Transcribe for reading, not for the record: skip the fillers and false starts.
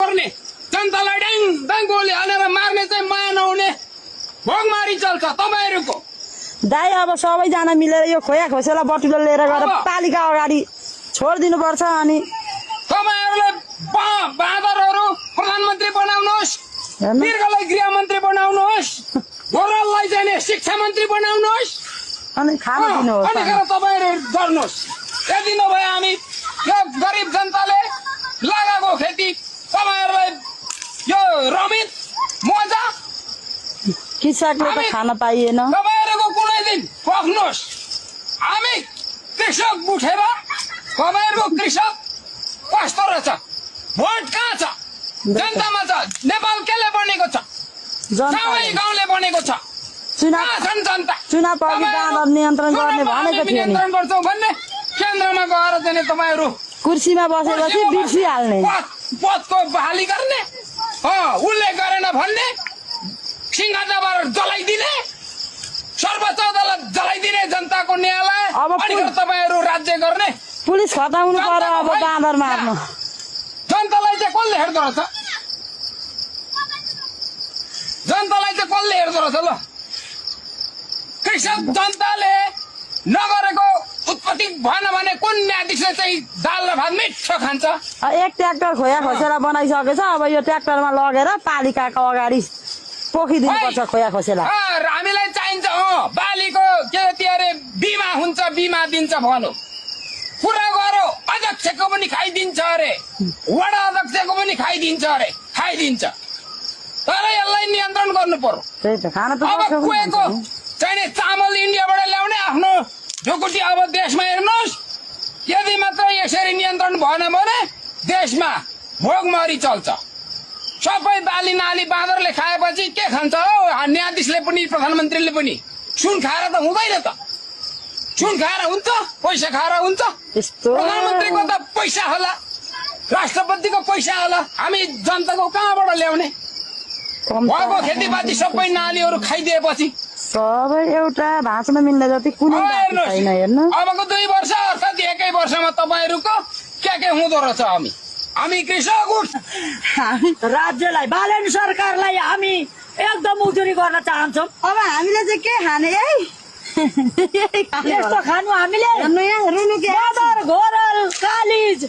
गर्ने जनतालाई ड्याङ ड्याङ गोली हालेर मार्ने चाहिँ माया नहुने भोगमारी चल्छ तपाईहरुको। दाइ अब सबैजना मिलेर यो खोया खोसेला बटुलो लिएर गएर पालिका अगाडि छोडिदिनु पर्छ। अनि तपाईहरुले बाँदरहरु प्रधानमन्त्री बनाउनुहोस्, मृगलाई गृहमन्त्री बनाउनुहोस्, घोरललाई चाहिँ शिक्षा मन्त्री बनाउनुहोस् अनि खान दिनुहोस्। अनि तपाईहरु गर्नुहोस्। यदि नभए हामी यो गरिब जनताले लगाएको खेती तपाईहरुलाई यो रमित मजा कृषकले त खान पाइएन। तपाईहरुको कुनै दिन पख्नुहोस्। हामी कृषक उठेर तपाईहरुको कृषक कस्तो रहेछ, भोट कहाँ छ, जनतामा छ। नेपाल केले बनेको छ, सबै गाउँले बनेको छ। चुनाव जनता चुनाव अघि बाँदर नियन्त्रण गर्ने भनेको थियो नि। नियन्त्रण गर्छौ भन्ने केन्द्रमा गएर चाहिँ तपाईहरु कुर्सीमा बसेपछि बिर्सिहाल्ने, पदको बहाली गर्ने, उसले गरेन भन्ने, सिंहदरबार जलाइदिने, सर्वोच्च अदालत जलाइदिने जनताको न्यायालय। अब अनि तपाईहरु राज्य गर्ने, पुलिस खटाउनु पर्यो अब बाँदर मार्नु। जनतालाई चाहिँ कसले हेर्दो रहेछ, जनतालाई चाहिँ कसले हेर्दो रहेछ? ल कृषक जनताले नगरेको उत्पत्ति भएन भने कुन न्यायाधीशले चाहिँ दाल र भात मिठो खान्छ? एक ट्र्याक्टर खोया खोसेला बनाइसकेछ। अब यो ट्र्याक्टरमा लगेर पालिकाको अगाडि पोखिदिनु पर्छ खोया खोसेला। हामीलाई चाहिन्छ बालीको के अरे बिमा हुन्छ, बिमा दिन्छ भनौँ, कुरा गरौँ। अध्यक्षको पनि खाइदिन्छ अरे, वडा अध्यक्षको पनि खाइदिन्छ अरे, खाइदिन्छ। तर यसलाई नियन्त्रण गर्नु पर्यो। त्यही त खान त अब कुहेको चाहिने चामल इन्डियाबाट ल्याउने आफ्नो ढुकुटी अब देशमा हेर्नुहोस्। यदि मात्र यसरी नियन्त्रण भएन भने देशमा भोगमरी चल्छ। सबै बाली नाली बाँदरले खाएपछि के खान्छ हो? न्यायाधीशले पनि प्रधानमन्त्रीले पनि सुन खाएर त हुँदैन त। सुन खाएर हुन्छ, पैसा खाएर हुन्छ? प्रधानमन्त्रीको त पैसा होला, राष्ट्रपतिको पैसा होला, हामी जनताको कहाँबाट ल्याउने? भएको खेतीपाती सबै नालीहरू खाइदिएपछि सबै एउटा भाँच्न मिल्ने जति कुनै छैन। हेर्नु अबको 2 वर्ष अर्थात् 1 वर्षमा तपाईहरुको के हुँदो रहेछ? हामी कृषक हामी राज्यलाई बालेन सरकारलाई हामी एकदम उजुरी गर्न चाहन्छौँ। अब हामीले चाहिँ के खाने है? यस्तो खानु हामीले रुनु के घोरल कालिज